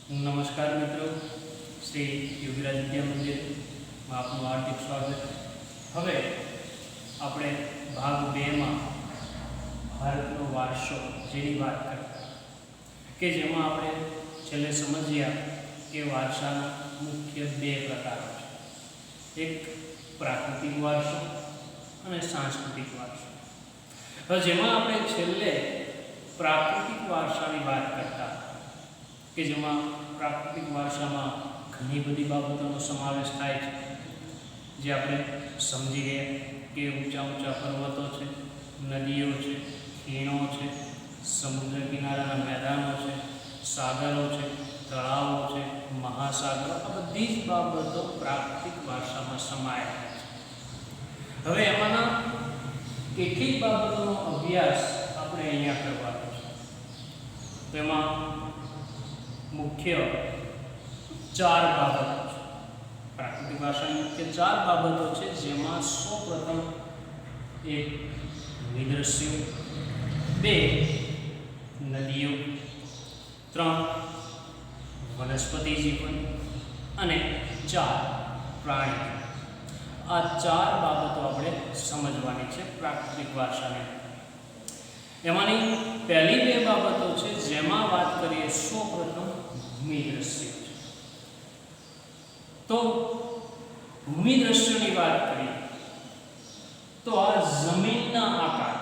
નમસ્કાર મિત્રો, શ્રી યોગીરાજ વિદ્યા મંદિરમાં આપનું હાર્દિક સ્વાગત. હવે આપણે ભાગ 2માં ભારતનો વારસો જેની વાત કરતા કે જેમાં આપણે છેલ્લે સમજ્યા કે વારસાના મુખ્ય 2 પ્રકારો છે. એક પ્રાકૃતિક વારસો અને સાંસ્કૃતિક વારસો. હવે જેમાં આપણે છેલ્લે પ્રાકૃતિક વારસાની વાત કરતા કે જેમાં પ્રાકૃતિક વારસામાં ઘણી બધી બાબતોનો સમાવેશ થાય છે, જે આપણે સમજી ગયા કે ઊંચા ઊંચા પર્વતો છે, નદીઓ છે, ખીણો છે, સમુદ્ર કિનારાના મેદાનો છે, સાગરો છે, તળાવો છે, મહાસાગરો, આ બધી જ બાબતો પ્રાકૃતિક વારસામાં સમાયેલી છે. હવે એમાંના કેટલીક બાબતોનો અભ્યાસ આપણે અહીંયા કરવાનો છે. તો એમાં મુખ્ય 4 બાબતો છે. પ્રાકૃતિક ભાષાની મુખ્ય 4 બાબતો છે, જેમાં સૌપ્રથમ 1 ભૂમિદ્રશ્યો, 2 નદીઓ, 3 વનસ્પતિ જીવન અને 4 પ્રાણી. આ 4 બાબતો આપણે સમજવાની છે પ્રાકૃતિક વારસાને. એમાંની પહેલી 2 બાબતો છે જેમાં વાત કરીએ સૌપ્રથમ ભૂમિદ્રશ્ય છે. તો ભૂમિદ્રશ્યની વાત કરીએ તો આ જમીનના આકાર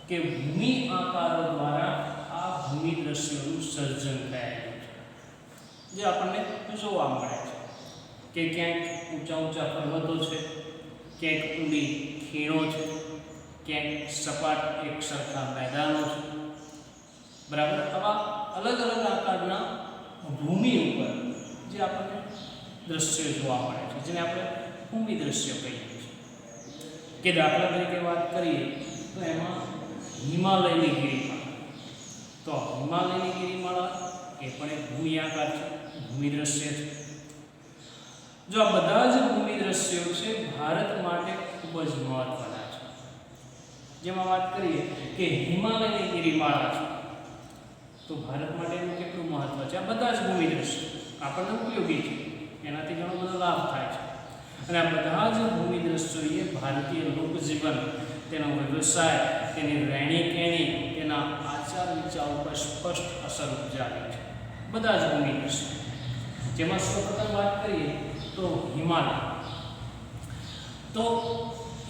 કે ભૂમિ આકારો દ્વારા આ ભૂમિદ્રશ્યોનું સર્જન થયેલું છે, જે આપણને જોવા મળે છે કે ક્યાંક ઊંચા ઊંચા પર્વતો છે, ક્યાંક ઊંડી ખીણો છે, ક્યાંક સપાટ એક સરખા મેદાનો છે. બરાબર, આવા અલગ અલગ આકારના ભૂમિ ઉપર જે આપણને દ્રશ્યો જોવા મળે છે, જેને આપણે ભૂમિ દ્રશ્યો કહીએ છીએ. કે દાખલા તરીકે વાત કરીએ તો એમાં હિમાલયની ગિરિમાળા. તો હિમાલયની ગિરિમાળા એ પણ એક ભૂમિ આકાર છે, ભૂમિ દ્રશ્ય છે. જો આ બધા જ ભૂમિ દ્રશ્યો છે ભારત માટે ખૂબ જ મહત્વના છે. જેમાં વાત કરીએ કે હિમાલયની ગિરિમાળા છે, તો ભારત માટે એનું કેટલું મહત્વ છે. આ બધા જ ભૂમિ દ્રશ્યો આપણને ઉપયોગી છે, એનાથી ઘણો બધો લાભ થાય છે. અને આ બધા જ ભૂમિ દ્રશ્યોએ ભારતીય લોકજીવન, તેનો વ્યવસાય, તેની રહેણી કહેણી, તેના આચાર વિચાર ઉપર સ્પષ્ટ અસર ઉપજાવી છે. બધા જ ભૂમિ દ્રશ્યો. જેમાં સૌપ્રથમ વાત કરીએ તો હિમાલય. તો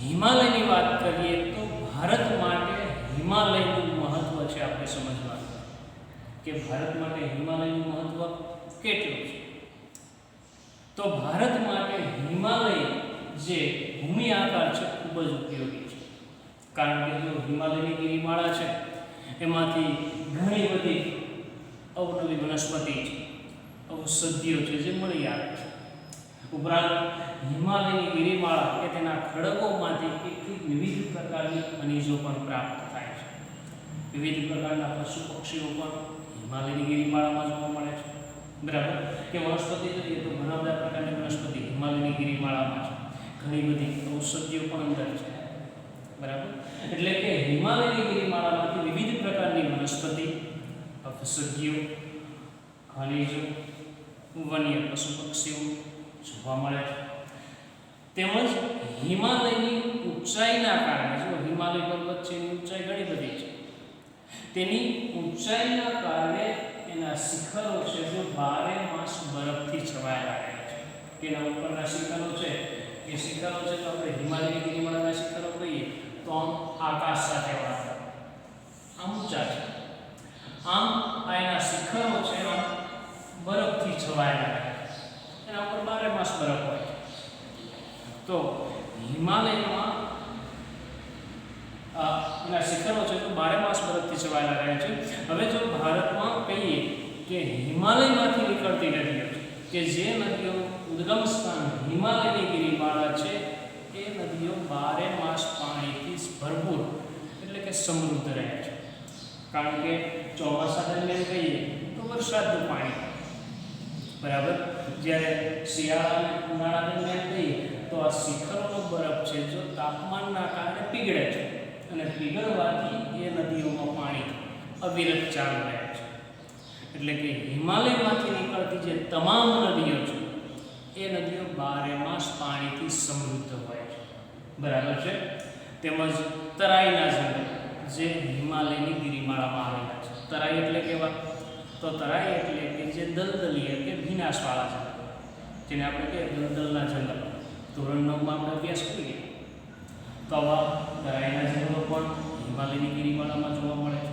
હિમાલયની વાત કરીએ તો ભારત માટે હિમાલયનું મહત્વ છે આપણે સમજવાનું કે ભારત માટે હિમાલયનું મહત્વ કેટલું છે. તો ભારત માટે હિમાલય જે ભૂમિ આકાર છે ખૂબ જ ઉપયોગી છે, કારણ કે જો હિમાલયની ગિરિમાળા છે એમાંથી ઘણી બધી અવનવી વનસ્પતિ છે, ઔષધિઓ છે જે મળી આવે છે. ઉપરાંત હિમાલયની ગિરિમાળા કે તેના ખડકોમાંથી કેટલીક વિવિધ પ્રકારની ખનિજો પણ પ્રાપ્ત થાય છે. વિવિધ પ્રકારના પશુ પક્ષીઓ પણ હિમાલયની ગિરિમાળામાં જોવા મળે છે. બરાબર, કે વનસ્પતિ જોઈએ તો ઘણા બધા પ્રકારની વનસ્પતિ હિમાલયની ગિરિમાળામાં છે. ઘણી બધી ઔષધિઓ પણ અંદર છે. બરાબર, એટલે કે હિમાલયની ગિરિમાળામાંથી વિવિધ પ્રકારની વનસ્પતિ, ઔષધિઓ, ખનિજો, વન્ય પશુ પક્ષીઓ જોવા મળે છે. તેમજ હિમાલયની ઊંચાઈના કારણે, જો હિમાલય પર્વત છે એની ઊંચાઈ ઘણી બધી છે, તેની ઊંચાઈના કારણે એના શિખરો છે જો 12 માસ બરફથી છવાયેલા રહે છે. કે એના ઉપરના શિખરો છે એ શિખરો છે તો આપણે હિમાલયની ગિરિમાળાના શિખરો કહીએ તો આમ આકાશ સાથે વાળા આમ ઊંચા છે. આમ આ એના શિખરો છે બરફથી છવાયેલા રહે છે. એના ઉપર 12 માસ બરફ હોય છે. તો હિમાલયમાં એના શિખરો છે તો 12 માસ બરફથી છવાયેલા રહે છે. હવે જો ભારતમાં કહીએ કે હિમાલયમાંથી નીકળતી નદીઓ છે, કે જે નદીઓનું ઉદ્ગમ સ્થાન હિમાલયની ગિરિમાળા છે, એ નદીઓ 12 માસ પાણીથી ભરપૂર એટલે કે સમૃદ્ધ રહે છે. કારણ કે ચોમાસા દરમિયાન કહીએ તો વરસાદનું પાણી, બરાબર, જ્યારે શિયાળા અને ઉનાળા દરમિયાન કહીએ તો આ શિખરોનો બરફ છે જો તાપમાનના કારણે પીગળે છે, અને પીગળવાથી એ નદીઓમાં પાણી અવિરત ચાલુ રહે છે. એટલે કે હિમાલયમાંથી નીકળતા જે તમામ નદીઓ છે એ નદીઓ 12 માસ પાણીથી સમૃદ્ધ હોય છે, બરાબર છે. તેમજ તરાઈના જંગલ જે હિમાલયની ગિરિમાળામાં આવેલા છે. તરાઈ એટલે કેવા? તો તરાઈ એટલે કે જે દલદલીય કે ભીનાશવાળા જંગલ, જેને આપણે કહીએ દલદલના જંગલ. ધોરણ 9માં આપણે અભ્યાસ કરીએ તો આવા તરાઈના જંગલો પણ હિમાલયની ગિરિમાળામાં જોવા મળે છે.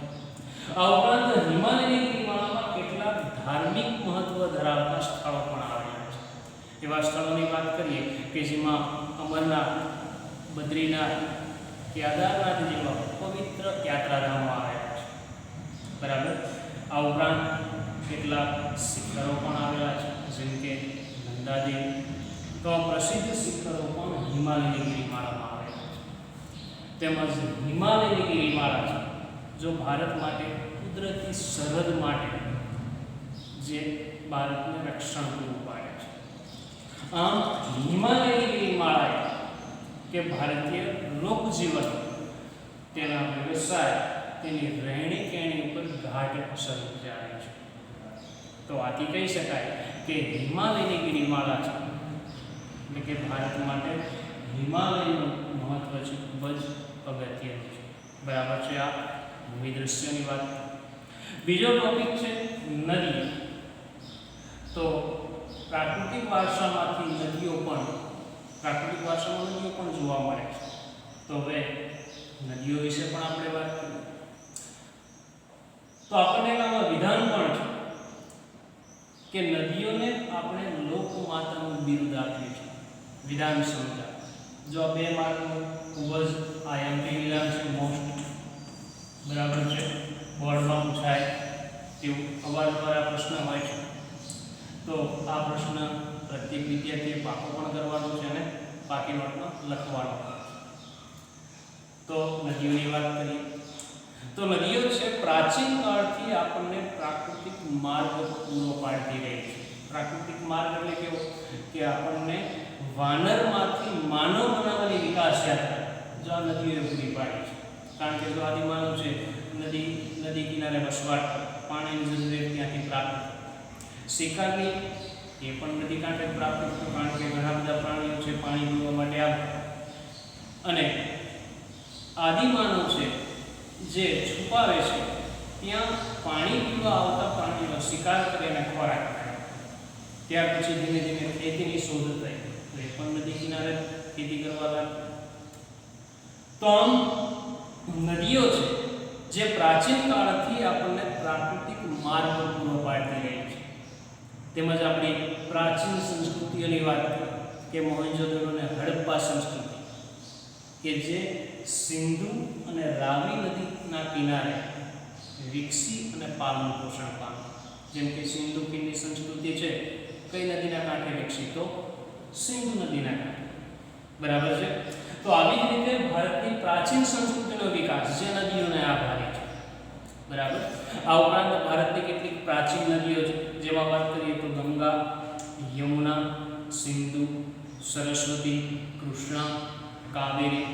આ ઉપરાંત હિમાલયની ગિરિમાળામાં કેટલાક ધાર્મિક મહત્વ ધરાવતા સ્થળો પણ આવેલા છે. એવા સ્થળોની વાત કરીએ કે જેમાં અમરનાથ, બદ્રીનાથ, કેદારનાથ જેવા પવિત્ર યાત્રાધામો આવેલા છે, બરાબર. આ ઉપરાંત કેટલાક શિખરો પણ આવેલા છે, જેમ કે નંદાદેવી. તો પ્રસિદ્ધ શિખરો પણ હિમાલયની ગિરિમાળામાં આવેલા છે. તેમજ હિમાલયની ગિરિમાળા છે જો ભારત માટે કુદરતી સરહદ માટે જે ભારતને રક્ષણ પૂરું પાડે છે. આમ હિમાલયની ગિરિમાળાએ કે ભારતીય લોકજીવન, તેના વ્યવસાય, તેની રહેણી કહેણી ઉપર ગાઢ અસર ગુજારી છે. તો આથી કહી શકાય કે હિમાલયની ગિરિમાળા છે એટલે કે ભારત માટે હિમાલયનું મહત્વ છે ખૂબ જ અગત્યનું છે, બરાબર છે. આ ભૂમિ દ્રશ્યોની વાત. બીજો ટોપિક છે નદી. તો પ્રાકૃતિક વારસામાંથી નદીઓ પણ જોવા મળે છે. તો હવે નદીઓ વિશે પણ આપણે વાત કરીએ તો આપણને આમાં વિધાન પણ છે કે નદીઓને આપણે લોકમાતાનું બિરુદ આપ્યું છે. વિધાન સમજા. જો આ 2 માર્કનું ખૂબ જ આઈએમપી વિધાન છે, મોસ્ટ, બરાબર છે. બોર્ડમાં પૂછાય તેવું અવારનવાર આ પ્રશ્ન હોય છે. તો આ પ્રશ્ન પ્રત્યેક વિદ્યાર્થીએ પાકો પણ કરવાનો છે અને બાકી નોટમાં લખવાનો છે. તો નદીઓની વાત કરીએ તો નદીઓ છે પ્રાચીન કાળથી આપણને પ્રાકૃતિક માર્ગ પૂરો પાડતી રહી છે. પ્રાકૃતિક માર્ગ એટલે કેવો કે આપણને વાનરમાંથી માનવ બનાવવાની વિકાસ યાત્રા જો આ નદીઓએ પૂરી પાડી છે. કારણ કે જો આદિમાનવ છે નદી કિનારે વસવાટ, પાણીની જરૂરિયાત ત્યાંથી પ્રાપ્ત, શિકારની એ પણ નદી કાંઠે પ્રાપ્ત, કારણ કે ઘણા બધા પ્રાણીઓ છે પાણી પીવા માટે આવે. અને આદિમાનવ છે જે છુપાવે છે ત્યાં પાણી પીવા આવતા પ્રાણીઓ શિકાર કરીને ખોરાક ખાય. ત્યાર પછી ધીમે ધીમે ખેતીની શોધ થઈ, તો એ પણ નદી કિનારે ખેતી કરવા લાગી. તો આમ નદીઓ છે જે પ્રાચીન કાળથી આપણને પ્રાકૃતિક માર્ગ પૂરો પાડતી રહી છે. તેમજ આપણી પ્રાચીન સંસ્કૃતિઓની વાત કરીએ કે મોહેંજો-દડો અને હડપ્પા સંસ્કૃતિ કે જે સિંધુ અને રાવી નદીના કિનારે વિકસી અને પાલન પોષણ પામી. જેમ કે સિંધુ ખીણની સંસ્કૃતિ છે કઈ નદીના કાંઠે વિકસી? તો સિંધુ નદીના કાંઠે, બરાબર છે. તો આવી જ રીતે ભારતની પ્રાચીન સંસ્કૃતિનો વિકાસ જે નદીઓને આભારી છે, બરાબર. આ ઉપરાંત ભારતની કેટલીક પ્રાચીન નદીઓ છે જેમાં વાત કરીએ તો ગંગા, યમુના, સિંધુ, સરસ્વતી, કૃષ્ણા, કાવેરી,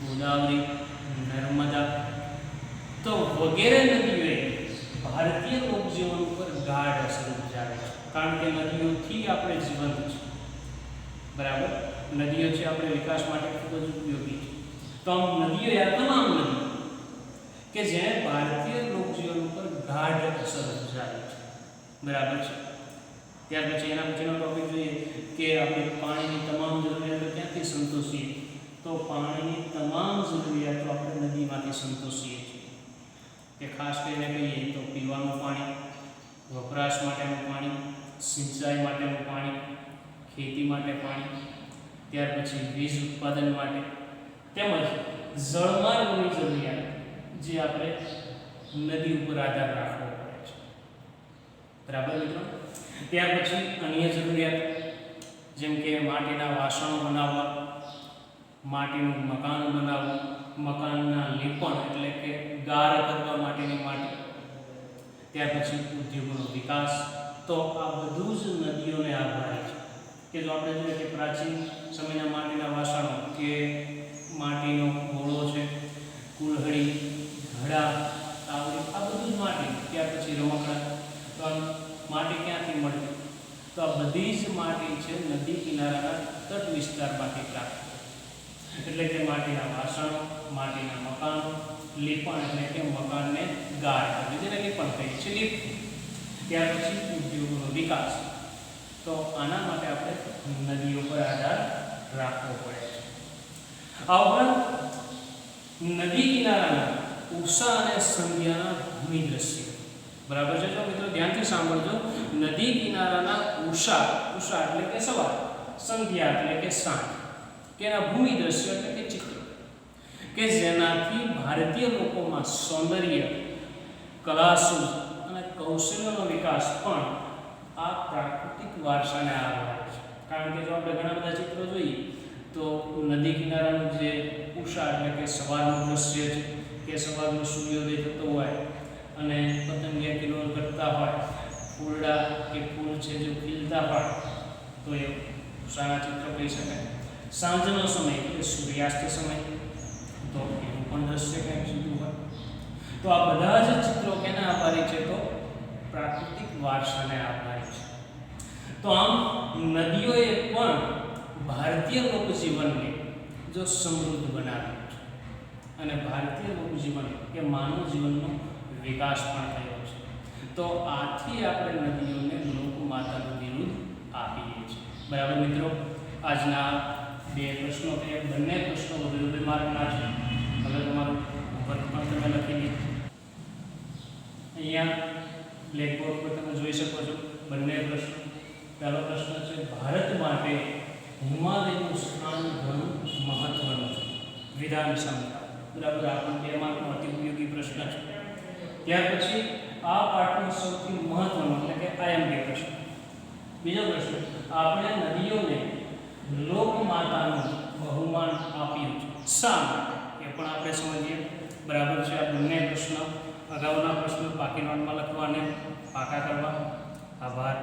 ગોદાવરી, નર્મદા. તો વગેરે નદીઓએ ભારતીય લોકજીવન ઉપર ગાઢ અસર ગુજારી છે. કારણ કે નદીઓથી આપણે જીવંત છે, બરાબર. નદીઓ છે આપણે વિકાસ માટે ખૂબ જ ઉપયોગી છે. તો આમ નદીઓ આ તમામ નદીઓ કે જેણે ભારતીય લોકજીવન ઉપર ગાઢ અસર ગુજારી છે, બરાબર છે. ત્યાર પછી એના પછીનો ટોપિક જોઈએ કે આપણે પાણીની તમામ જરૂરિયાતો ક્યાંથી સંતોષીએ? તો પાણીની તમામ જરૂરિયાતો આપણે નદીમાંથી સંતોષીએ છીએ. કે ખાસ કરીને કહીએ તો પીવાનું પાણી, વપરાશ માટેનું પાણી, સિંચાઈ માટેનું પાણી, ખેતી માટે પાણી, ત્યાર પછી વીજ ઉત્પાદન માટે, તેમજ જળમાર્ગોની જરૂરિયાત જે આપણે નદી ઉપર આધાર રાખવો પડે છે, બરાબર મિત્રો. ત્યાર પછી અન્ય જરૂરિયાત જેમ કે માટીના વાસણો બનાવવા, માટીનું મકાન બનાવવું, મકાનના લીપણ એટલે કે ગાર કરવા માટેની માટી, ત્યાર પછી ઉદ્યોગોનો વિકાસ. તો આ બધું જ નદીઓને આભારી છે. કે જો આપણે જોઈએ કે પ્રાચીન સમયના માટીના વાસણો કે માટીનો ઘોડો છે, કુલ્હડી, ઘડા, તાવડી, આ બધું જ માટી. ત્યાર પછી રમકડા. તો માટી ક્યાંથી મળતી? તો આ બધી જ માટી છે નદી કિનારાના તટ વિસ્તારમાંથી પ્રાપ્ત, એટલે કે માટીના વાસણો, માટીના મકાનો, લીપણ એટલે કે મકાનને ગાળ કરવી, જેને લીપણ કહીએ છીએ, લીપ. ત્યાર પછી ઉદ્યોગોનો વિકાસ, તો આના માટે આપણે નદીઓ પર આધાર રાખવો પડે છે. આ ઉપરાંત નદી કિનારાના ઉષા અને સંધ્યાના ભૂમિ દ્રશ્ય, બરાબર છે? જો મિત્રો ધ્યાનથી સાંભળજો. નદી કિનારાના ઉષા, ઉષા એટલે કે સવાર, સંધ્યા એટલે કે સાંજ, કે એના ભૂમિ દ્રશ્ય એટલે કે ચિત્ર, કે જેનાથી ભારતીય લોકોમાં સૌંદર્ય, કલાસુજ અને કૌશલ્યનો વિકાસ પણ આ પ્રાકૃતિક વારસાને આધારે છે. કારણ કે જો આપણે ઘણા બધા ચિત્રો જોઈએ તો નદી કિનારાનું જે ઉષા એટલે કે સવારનું દ્રશ્ય છે, કે સવારનો સૂર્યોદય થતો હોય અને પતંગિયા કિલોલ કરતા હોય, ફૂલડા કે ફૂલ છે જો ખીલતા હોય, તો એ ઉષાના ચિત્રો કહી શકાય. સાંજનો સમય એટલે સૂર્યાસ્ત સમય, તો એનું પણ દ્રશ્ય કંઈક જુદું હોય. તો આ બધા જ ચિત્રો કેના આભારી છે? તો પ્રાકૃતિક વારસાને આભારી છે. તો આમ નદીઓએ પણ ભારતીય લોકજીવનને જો સમૃદ્ધ બનાવ્યું છે અને ભારતીય લોકજીવન કે માનવ જીવનનો વિકાસ પણ થયો છે. તો આથી આપણે નદીઓને લોકમાતાનું બિરુદ આપીએ છીએ. બરાબર મિત્રો, આજના બે પ્રશ્નો કે બંને પ્રશ્નો વધુ માર્કના છે. હવે તમારું હોમવર્ક પણ તમે લખી દીધું. અહીંયા બ્લેકબોર્ડ પર તમે જોઈ શકો છો બંને પ્રશ્નો. પહેલો પ્રશ્ન છે, ભારત માટે હિમાલયનું સ્થાન ઘણું મહત્વનું છે, વિધાન સમજાવો. બરાબર, આ પણ 2 માર્કનો અતિ ઉપયોગી પ્રશ્ન છે. ત્યાર પછી આ પાઠનો સૌથી મહત્વનો એટલે કે આઈએમપી પ્રશ્ન. બીજો પ્રશ્ન, આપણે નદીઓને લોકમાતાનું બહુમાન આપ્યું છે, શા માટે? એ પણ આપણે સમજીએ. બરાબર છે, આ બંને પ્રશ્ન અગાઉના પ્રશ્નો પાકી નોટમાં લખવા અને પાકા કરવા. આભાર.